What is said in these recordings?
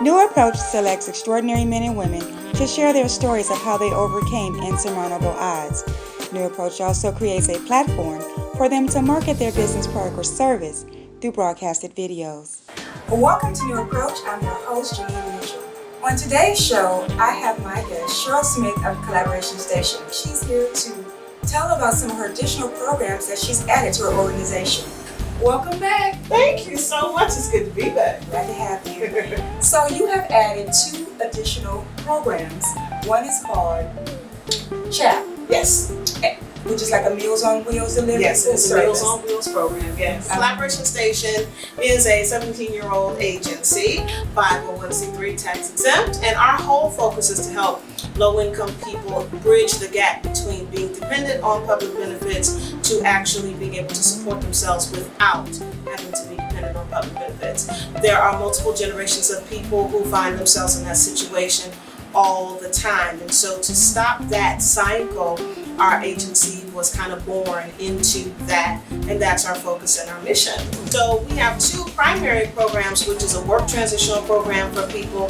New Approach selects extraordinary men and women to share their stories of how they overcame insurmountable odds. New Approach also creates a platform for them to market their business product or service through broadcasted videos. Welcome to New Approach. I'm your host, Janine Mitchell. On today's show, I have my guest, Cheryl Smith of Collaboration Station. She's here to tell about some of her additional programs that she's added to her organization. Welcome back. Thank you so much. It's good to be back. Glad to have you. So you have added 2 additional programs. One is called CHAP. Yes. Which is like a Meals on Wheels delivery Yes, it's a service. Meals on Wheels program, yes. Collaboration Station is a 17-year-old agency, 501c3 tax exempt, and our whole focus is to help low-income people bridge the gap between being dependent on public benefits to actually being able to support themselves without having to be dependent on public benefits. There are multiple generations of people who find themselves in that situation all the time, and so to stop that cycle, our agency was kind of born into that, and that's our focus and our mission. So we have 2 primary programs, which is a work transitional program for people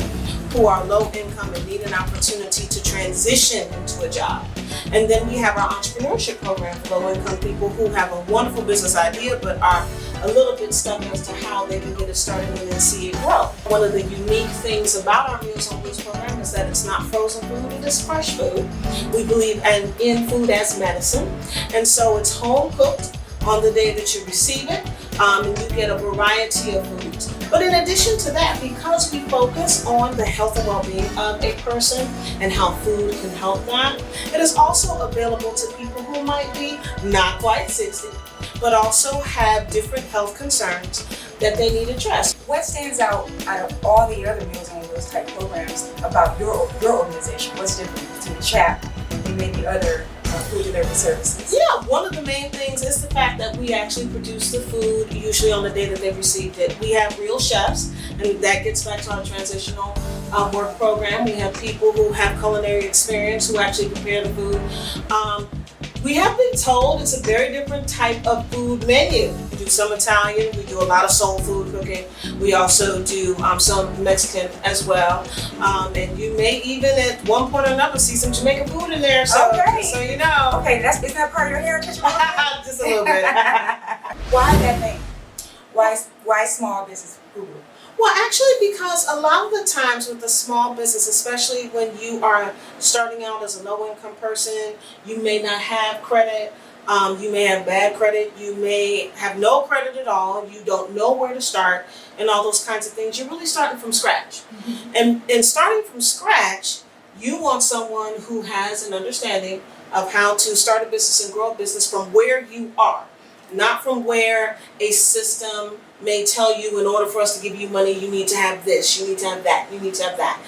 who are low income and need an opportunity to transition into a job. And then we have our entrepreneurship program for low income people who have a wonderful business idea but are a little bit stuck as to how they can get it started and then see it grow. One of the unique things about our Meals on Wheels program is that it's not frozen food, it is fresh food. We believe in food as medicine, and so it's home cooked on the day that you receive it, and you get a variety of foods. But in addition to that, because we focus on the health and well-being of a person and how food can help them, it is also available to people who might be not quite 60, but also have different health concerns that they need addressed. What stands out of all the other Meals on Wheels type programs about your organization? What's different between CHAP and maybe other food delivery services? Yeah, one of the main things is the fact that we actually produce the food usually on the day that they've received it. We have real chefs, and that gets back to our transitional work program. We have people who have culinary experience who actually prepare the food. We have been told it's a very different type of food menu. We do some Italian, we do a lot of soul food cooking. We also do some Mexican as well. And you may even at one point or another see some Jamaican food in there. So, okay. So you know. Okay, is that part of your heritage? Just a little bit. Why that name? Why small business food? Well, actually, because a lot of the times with the small business, especially when you are starting out as a low-income person, you may not have credit, you may have bad credit, you may have no credit at all, you don't know where to start, and all those kinds of things. You're really starting from scratch. Mm-hmm. And starting from scratch, you want someone who has an understanding of how to start a business and grow a business from where you are, not from where a system may tell you in order for us to give you money, you need to have this, you need to have that, you need to have that.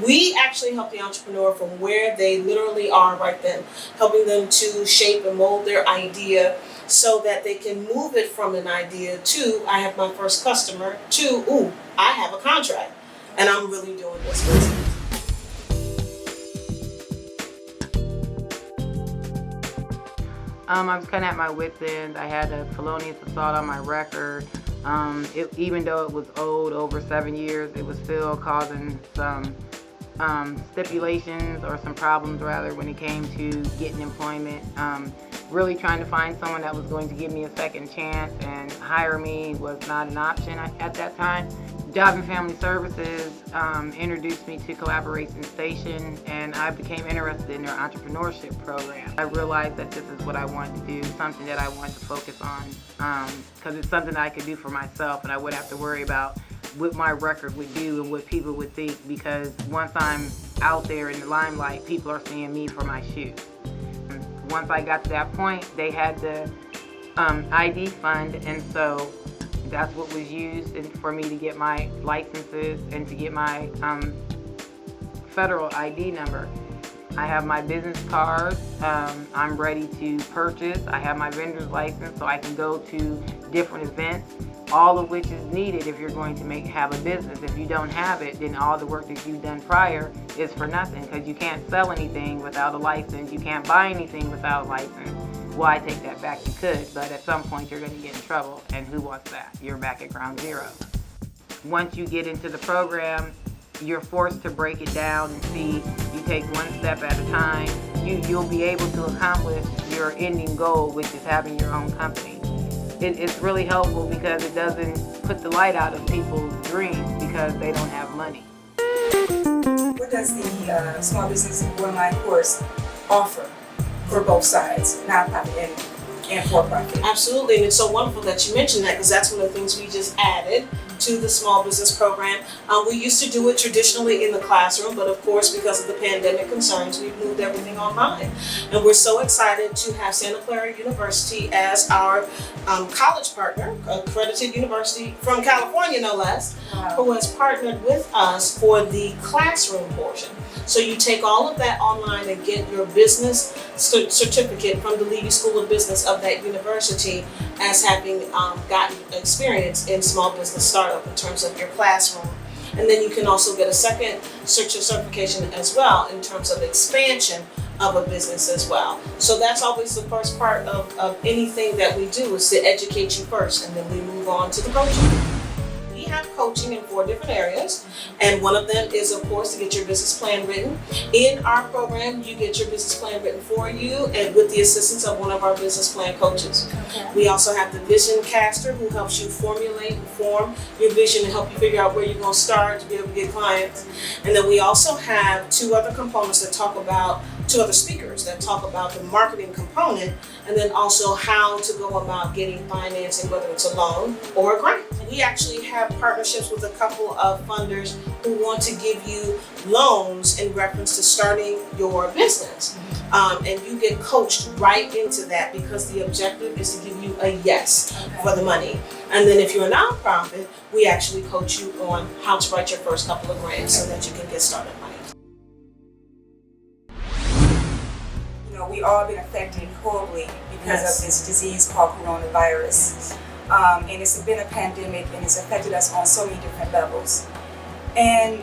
We actually help the entrepreneur from where they literally are right then, helping them to shape and mold their idea so that they can move it from an idea to, I have my first customer, to, I have a contract, and I'm really doing this business. I was kind of at my wit's end. I had a felonious assault on my record. Even though it was old, over 7 years, it was still causing some stipulations or some problems rather when it came to getting employment. Really trying to find someone that was going to give me a second chance and hire me was not an option at that time. Job and Family Services introduced me to Collaboration Station, and I became interested in their entrepreneurship program. I realized that this is what I wanted to do, something that I wanted to focus on, because it's something that I could do for myself, and I wouldn't have to worry about what my record would do and what people would think, because once I'm out there in the limelight, people are seeing me for my shoes. Once I got to that point, they had the ID fund, and so that's what was used for me to get my licenses and to get my federal ID number. I have my business card. I'm ready to purchase. I have my vendor's license so I can go to different events, all of which is needed if you're going to have a business. If you don't have it, then all the work that you've done prior is for nothing, because you can't sell anything without a license. You can't buy anything without a license. Well, I take that back, you could, but at some point you're going to get in trouble, and who wants that? You're back at ground zero. Once you get into the program, you're forced to break it down and see, you take one step at a time, you'll be able to accomplish your ending goal, which is having your own company. It's really helpful because it doesn't put the light out of people's dreams because they don't have money. What does the Small Business Online course offer for both sides, nonprofit and for-profit? Absolutely, and it's so wonderful that you mentioned that, because that's one of the things we just added to the small business program. We used to do it traditionally in the classroom, but of course, because of the pandemic concerns, we've moved everything online. And we're so excited to have Santa Clara University as our college partner, Accredited University from California, no less, who has partnered with us for the classroom portion. So you take all of that online and get your business certificate from the Levy School of Business of that university as having gotten experience in small business startup in terms of your classroom. And then you can also get a second certification as well in terms of expansion of a business as well. So that's always the first part of anything that we do, is to educate you first, and then we move on to the coaching. We have coaching in 4 different areas, and one of them is, of course, to get your business plan written. In our program, you get your business plan written for you, and with the assistance of one of our business plan coaches. Okay. We also have the vision caster, who helps you formulate and form your vision and help you figure out where you're going to start to be able to get clients. And then we also have 2 other components that talk about, 2 other speakers that talk about the marketing component, and then also how to go about getting financing, whether it's a loan or a grant. We actually have partnerships with a couple of funders who want to give you loans in reference to starting your business. And you get coached right into that, because the objective is to give you a yes for the money. And then if you're a nonprofit, we actually coach you on how to write your first couple of grants so that you can get started money. We all been affected horribly because of this disease called coronavirus. And it's been a pandemic, and it's affected us on so many different levels. And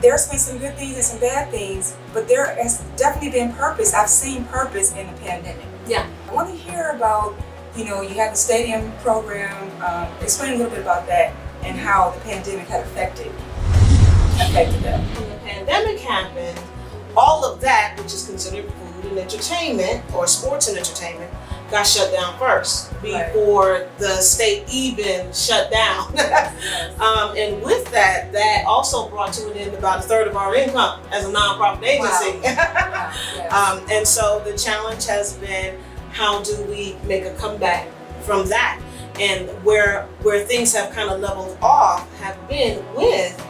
there's been some good things and some bad things, but there has definitely been purpose. I've seen purpose in the pandemic. Yeah. I want to hear about, you have the stadium program. Explain a little bit about that and how the pandemic had affected that. When the pandemic happened, all of that, which is considered food and entertainment, or sports and entertainment, got shut down first before the state even shut down. And with that, that also brought to an end about 1/3 of our income as a nonprofit agency. Wow. And so the challenge has been, how do we make a comeback from that? And where things have kind of leveled off have been with,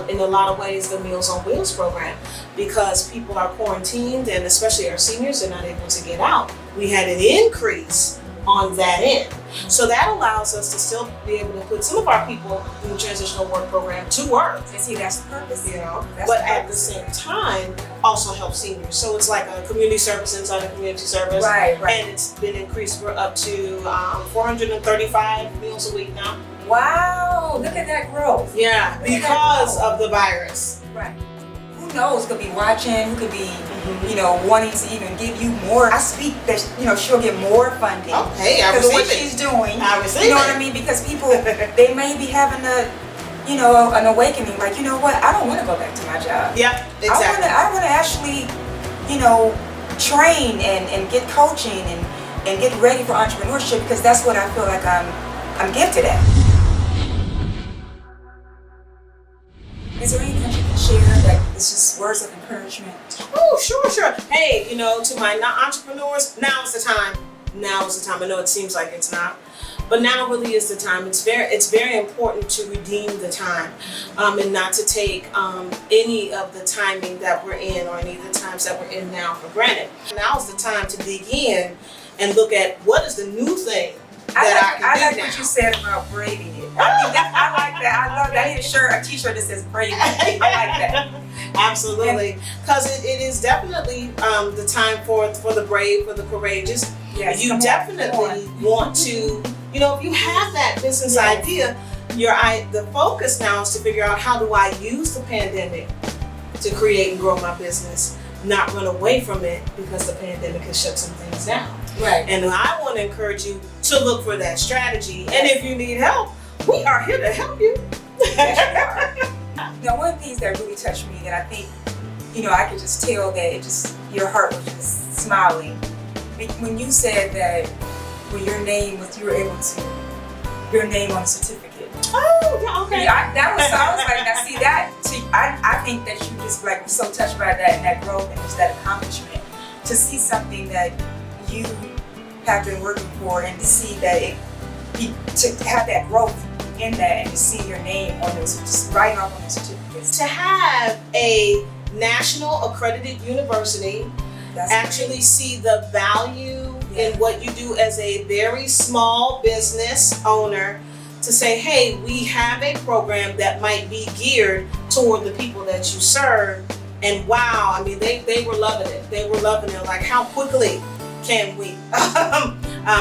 in a lot of ways, the Meals on Wheels program, because people are quarantined, and especially our seniors are not able to get out. We had an increase on that end. So that allows us to still be able to put some of our people in the transitional work program to work. And see, that's the purpose, But at the same time, also help seniors. So it's like a community service inside a community service. Right. And it's been increased. We're up to 435 meals a week now. Wow, look at that growth. Yeah, because of the virus. Right. Who knows, could be watching, who could be, wanting to even give you more. I speak that, she'll get more funding. Okay, I receive it. Because of what she's doing. I receive it. You know what I mean? Because people, they may be having an awakening, like, you know what, I don't want to go back to my job. Yeah, exactly. I want to actually, train and get coaching and get ready for entrepreneurship, because that's what I feel like I'm gifted at. Is there anything you can share that is just words of encouragement? Oh, sure. Hey, to my entrepreneurs, now is the time. Now is the time. I know it seems like it's not, but now really is the time. It's very important to redeem the time, and not to take any of the timing that we're in, or any of the times that we're in now, for granted. Now is the time to dig in and look at what is the new thing that I like what you said about braiding it. I like that. I love that. I need a t-shirt that says braiding. I like that. Absolutely, because it is definitely the time for the brave, for the courageous. Yes, you definitely want to, if you have that business idea, the focus now is to figure out, how do I use the pandemic to create and grow my business, not run away from it because the pandemic has shut some things down. Right. And I want to encourage you to look for that strategy. And if you need help, we are here to help you. Yes, you are. Now, one of the things that really touched me that I think, I could just tell that your heart was just smiling. When you said that when your name was, you were able to, your name on the certificate. Oh, yeah, okay. I was like, now see that, I think that you just like were so touched by that and that growth and just that accomplishment. To see something that you have been working for and to see that to have that growth in that and to see your name on those, just writing off on the certificates. To have a national accredited university actually see the value in what you do as a very small business owner, to say, hey, we have a program that might be geared toward the people that you serve. And wow, I mean, they were loving it. They were loving it. Like, how quickly can we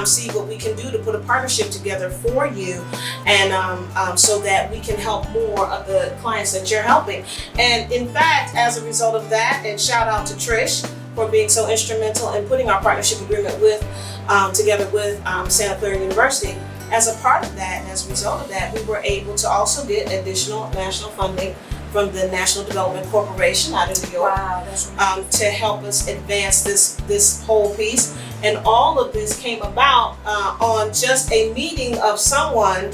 see what we can do to put a partnership together for you, and so that we can help more of the clients that you're helping. And in fact, as a result of that, and shout out to Trish for being so instrumental in putting our partnership agreement with together with Santa Clara University. As a part of that, and as a result of that, we were able to also get additional national funding from the National Development Corporation out of New York. Wow, that's amazing. To help us advance this whole piece. And all of this came about on just a meeting of someone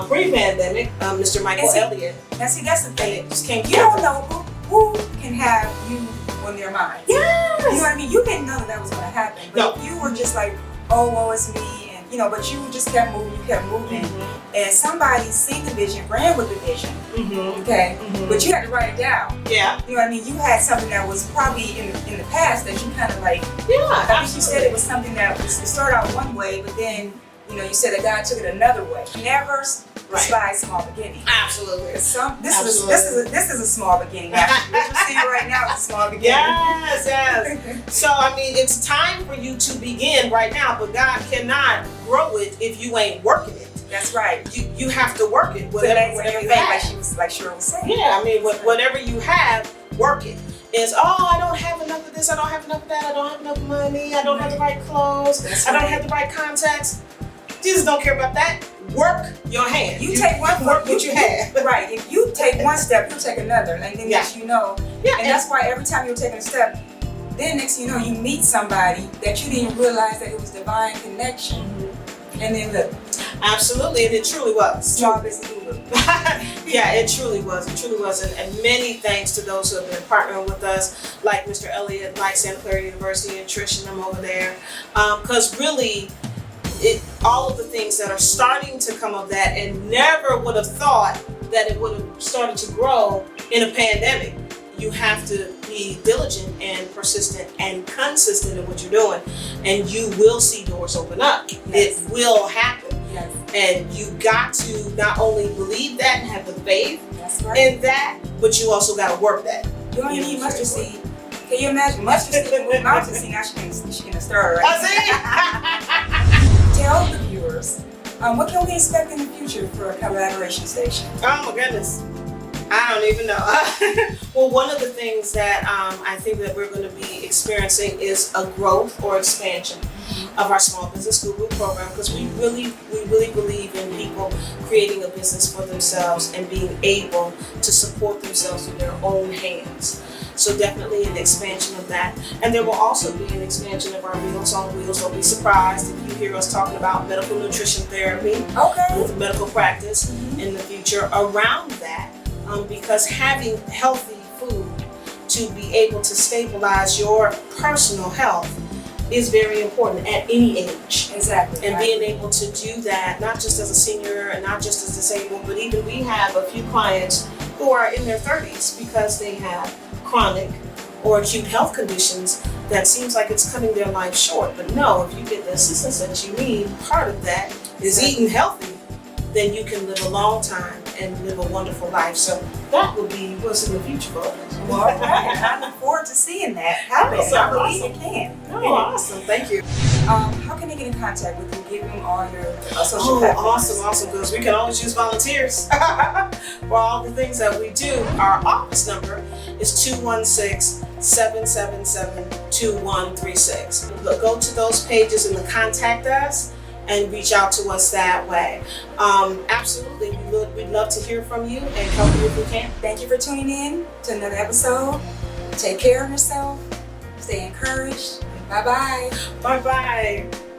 pre-pandemic, Mr. Michael Elliott. Now see, that's the thing. And it just came You don't know who can have you on their mind. Yes! You know what I mean? You didn't know that was going to happen. But No. you were just like, oh, woe is me. And, but you just kept moving, Mm-hmm. And somebody seen the vision, ran with the vision, Mm-hmm. okay? Mm-hmm. But you had to write it down. Yeah. You know what I mean? You had something that was probably in the past that you kind of like, Yeah, I think you said it was something that was, it started out one way, but then, you said that God took it another way. Never despise small beginnings. Absolutely. This is a small beginning. Actually, what you're seeing right now is a small beginning. Yes. So, I mean, it's time for you to begin right now, but God cannot grow it if you ain't working it. That's right. You have to work it, whatever you have. Like Cheryl was saying. Yeah, I mean, whatever you have, work it. It's, I don't have enough of this, I don't have enough of that, I don't have enough money, I don't have the right clothes, I don't have the right contacts. Jesus don't care about that. Work your hand. You take one work what you have. Right. If you take one step, you take another. And then next you know. Yeah. And that's why every time you're taking a step, then next you know you meet somebody that you didn't realize that it was divine connection. And then look. Absolutely, and it truly was. Small business guru. Yeah, it truly was. It truly was. And many thanks to those who have been partnering with us, like Mr. Elliott, like Santa Clara University, and Trish and them over there. Because really, all of the things that are starting to come of that, and never would have thought that it would have started to grow in a pandemic. You have to be diligent and persistent and consistent in what you're doing, and you will see doors open up. Yes. It will happen. Yes. And you got to not only believe that and have the faith in that, but you also got to work that. You don't need mustard seed. Can you imagine mustard seed and mountain seed? Now she can stir, right? Tell the viewers, what can we expect in the future for a collaboration station? Oh my goodness. I don't even know. Well, one of the things that I think that we're going to be experiencing is a growth or expansion of our Small Business Guru program, because we really believe in people creating a business for themselves and being able to support themselves with their own hands. So definitely an expansion of that. And there will also be an expansion of our Meals on Wheels. Don't be surprised if you hear us talking about medical nutrition therapy with medical practice in the future around that. Because having healthy food to be able to stabilize your personal health is very important at any age. Exactly. And being able to do that, not just as a senior and not just as disabled, but even we have a few clients who are in their 30s because they have chronic or acute health conditions that seems like it's cutting their life short. But no, if you get the assistance that you need, part of that is eating healthy, then you can live a long time and live a wonderful life. So that will be what's in the future for us. Well, all right. I look forward to seeing that happen. I believe it can. Oh, awesome. Thank you. How can they get in contact with you? Give them all your social platforms. Awesome. Because we can always use volunteers for all the things that we do. Our office number is 216-777-2136. Go to those pages in the contact us, and reach out to us that way. Absolutely, we'd love to hear from you and help you if we can. Thank you for tuning in to another episode. Take care of yourself. Stay encouraged. Bye-bye. Bye-bye.